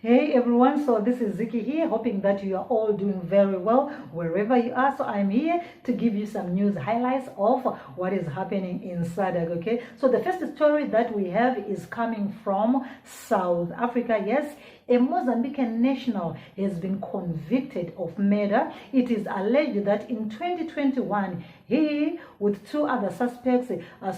Hey everyone, so this is Ziki here, hoping that you are all doing very well wherever you are. So I'm here to give you some news highlights of what is happening in SADC, okay? So the first story that we have is coming from South Africa. Yes, a Mozambican national has been convicted of murder. It is alleged that in 2021, he, with two other suspects,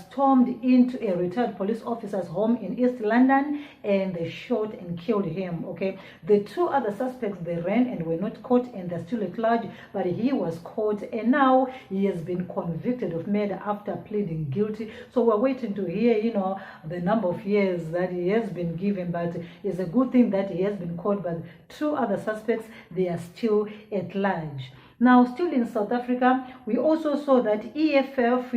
stormed into a retired police officer's home in East London and they shot and killed him, okay? The two other suspects, they ran and were not caught and they're still at large, but he was caught and now he has been convicted of murder after pleading guilty. So we're waiting to hear, the number of years that he has been given, but it's a good thing that he has been caught, but two other suspects, they are still at large. Now, still in South Africa, we also saw that EFF,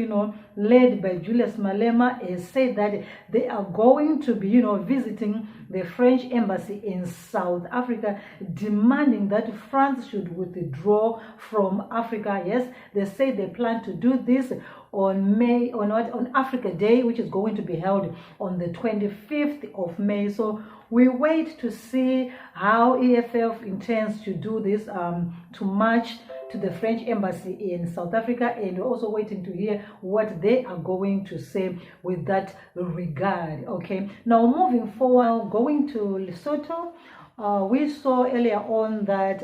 led by Julius Malema, has said that they are going to be, visiting the French embassy in South Africa, demanding that France should withdraw from Africa. Yes, they say they plan to do this on Africa Day, which is going to be held on the 25th of May. So we wait to see how EFF intends to do this, to march to the French embassy in South Africa, and we're also waiting to hear what they are going to say with that regard. Okay, now moving forward, going to Lesotho. We saw earlier on that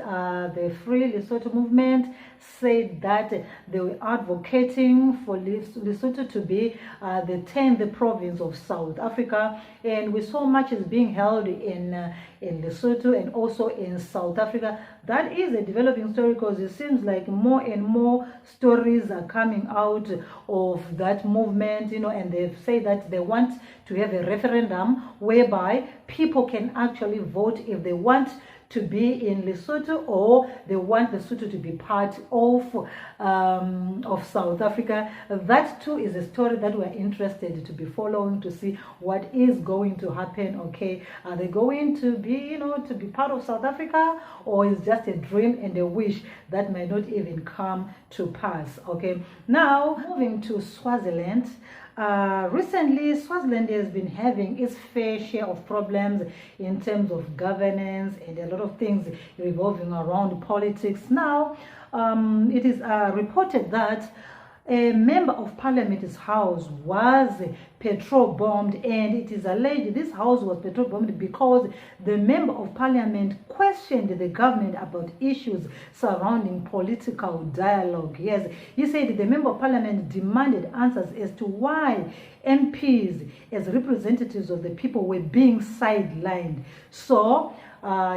the Free Lesotho movement said that they were advocating for Lesotho to be the 10th province of South Africa, and we saw matches being held in Lesotho and also in South Africa. That is a developing story because it seems like more and more stories are coming out of that movement, and they say that they want to have a referendum whereby people can actually vote if they want to be in Lesotho or they want Lesotho to be part of South Africa. That too is a story that we're interested to be following to see what is going to happen. Okay, are they going to be, to be part of South Africa, or is just a dream and a wish that might not even come to pass? Okay, now moving to Swaziland. Recently, Swaziland has been having its fair share of problems in terms of governance and a lot of things revolving around politics. Now, it is reported that a member of parliament's house was petrol bombed, and it is alleged this house was petrol bombed because the member of parliament questioned the government about issues surrounding political dialogue. Yes, he said the member of parliament demanded answers as to why MPs as representatives of the people were being sidelined. So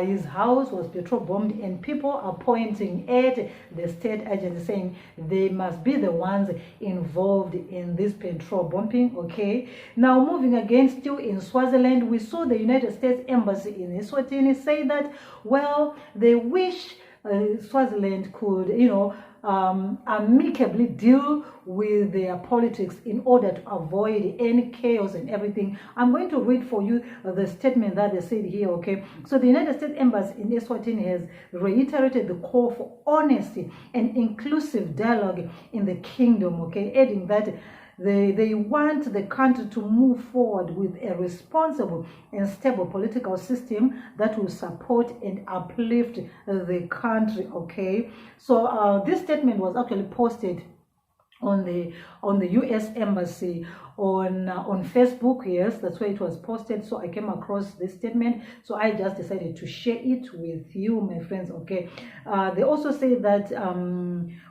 his house was petrol bombed, and people are pointing at the state agency saying they must be the ones involved in this petrol bombing. Okay, now moving again, still in Swaziland, we saw the United States Embassy in Eswatini say that, well, they wish Swaziland could, amicably deal with their politics in order to avoid any chaos and everything. I'm going to read for you the statement that they said here, okay? So the United States Embassy in Eswatini has reiterated the call for honesty and inclusive dialogue in the kingdom, okay? Adding that they want the country to move forward with a responsible and stable political system that will support and uplift the country. Okay, so this statement was actually posted on the US Embassy on Facebook. Yes, that's where it was posted. So I came across this statement, so I just decided to share it with you, my friends. Okay, they also say that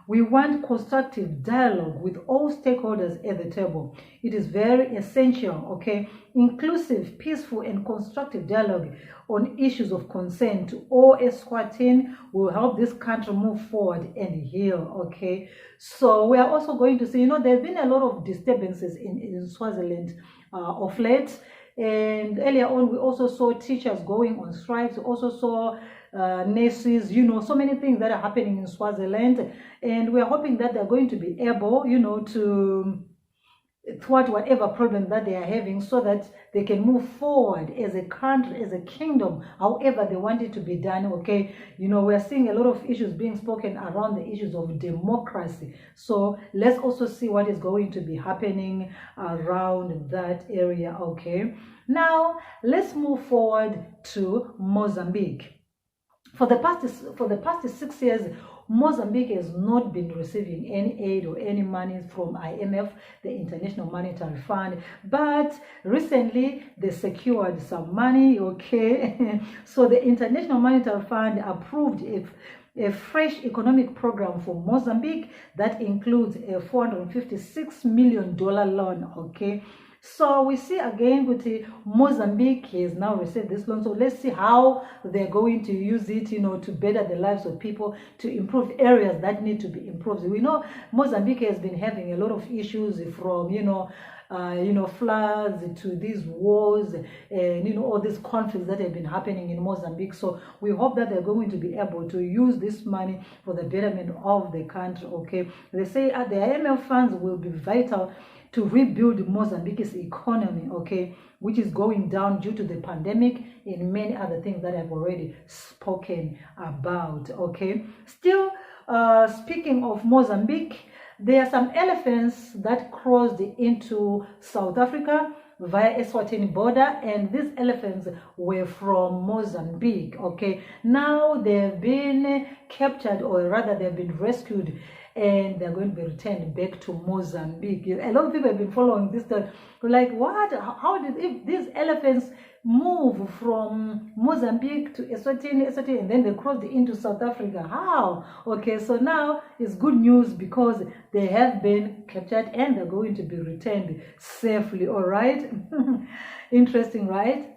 we want constructive dialogue with all stakeholders at the table. It is very essential, okay? Inclusive, peaceful, and constructive dialogue on issues of concern to all Eswatini will help this country move forward and heal, okay? So we are also going to see, there's been a lot of disturbances in Swaziland of late. And earlier on, we also saw teachers going on strikes. We also saw nurses, so many things that are happening in Swaziland. And we're hoping that they're going to be able, thwart whatever problem that they are having, so that they can move forward as a country, as a kingdom, however they want it to be done. Okay, we're seeing a lot of issues being spoken around the issues of democracy. So let's also see what is going to be happening around that area. Okay, now let's move forward to Mozambique. For the past 6 years, Mozambique has not been receiving any aid or any money from IMF, the International Monetary Fund, but recently they secured some money. Okay, so the International Monetary Fund approved a fresh economic program for Mozambique that includes a $456 million loan. Okay, so we see again with Mozambique has now received this loan. So let's see how they're going to use it, to better the lives of people, to improve areas that need to be improved. We know Mozambique has been having a lot of issues from, floods to these wars and, all these conflicts that have been happening in Mozambique. So we hope that they're going to be able to use this money for the betterment of the country. Okay, they say the IMF funds will be vital to rebuild Mozambique's economy, okay, which is going down due to the pandemic and many other things that I've already spoken about. Okay, still speaking of Mozambique, there are some elephants that crossed into South Africa via Eswatini border, and these elephants were from Mozambique. Okay, now they've been captured, or rather they've been rescued, and they're going to be returned back to Mozambique. A lot of people have been following this story. Like, what? How did these elephants move from Mozambique to Eswatini, and then they crossed into South Africa? How? Okay, so now it's good news because they have been captured and they're going to be returned safely. All right. Interesting, right?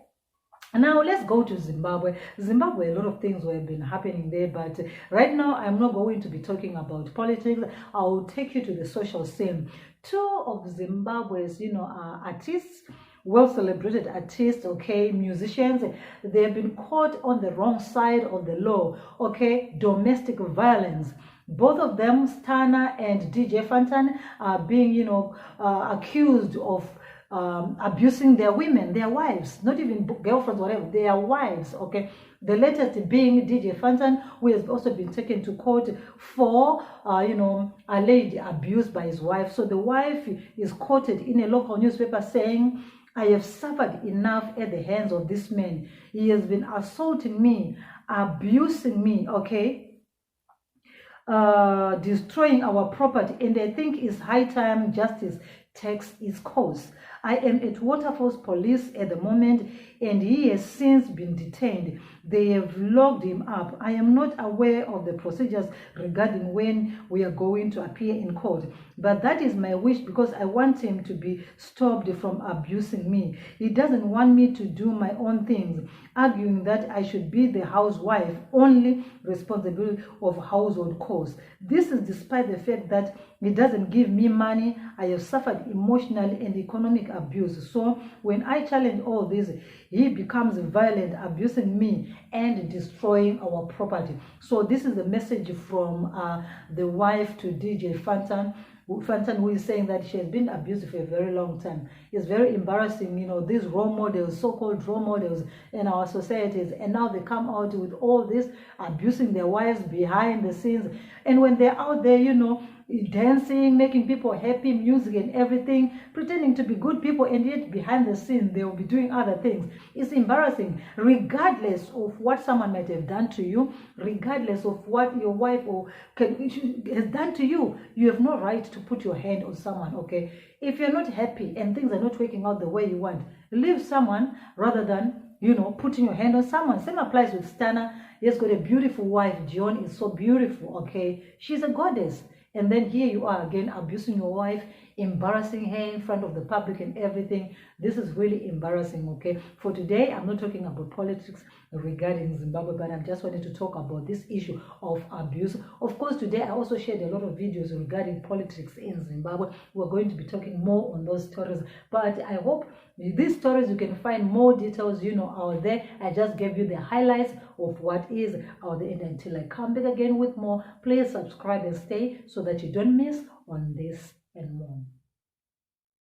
Now let's go to Zimbabwe. Zimbabwe, a lot of things have been happening there, but right now I'm not going to be talking about politics. I'll take you to the social scene. Two of Zimbabwe's, artists, well-celebrated artists, okay, musicians, they have been caught on the wrong side of the law, okay, domestic violence. Both of them, Stana and DJ Fantan, are being, accused of abusing their women, their wives, not even girlfriends, whatever, their wives. Okay, the latest being DJ Fantan, who has also been taken to court for alleged abuse by his wife. So the wife is quoted in a local newspaper saying, "I have suffered enough at the hands of this man. He has been assaulting me, abusing me, okay, destroying our property, and I think it's high time justice takes its course. I am at Waterfall's police at the moment, and he has since been detained. They have locked him up. I am not aware of the procedures regarding when we are going to appear in court, but that is my wish because I want him to be stopped from abusing me. He doesn't want me to do my own things, arguing that I should be the housewife, only responsible of household chores. This is despite the fact that he doesn't give me money. I have suffered emotional and economic abuse. So when I challenge all this, he becomes violent, abusing me and destroying our property." So this is the message from the wife to DJ Fantan, who is saying that she has been abused for a very long time. It's very embarrassing, these role models, so-called role models in our societies, and now they come out with all this, abusing their wives behind the scenes. And when they're out there, dancing, making people happy, music and everything, pretending to be good people, and yet behind the scene they will be doing other things. It's embarrassing. Regardless of what someone might have done to you, regardless of what your wife has done to you, you have no right to put your hand on someone. Okay, if you're not happy and things are not working out the way you want, leave someone rather than putting your hand on someone. Same applies with Stana. He has got a beautiful wife. John is so beautiful. Okay, she's a goddess. And then here you are again abusing your wife, embarrassing her in front of the public and everything. This is really embarrassing. Okay, for today I'm not talking about politics regarding Zimbabwe, but I'm just wanting to talk about this issue of abuse. Of course, today I also shared a lot of videos regarding politics in Zimbabwe. We're going to be talking more on those stories, but I hope these stories you can find more details out there. I just gave you the highlights of what is out there, and until I come back again with more, please subscribe and stay so that you don't miss on this and more.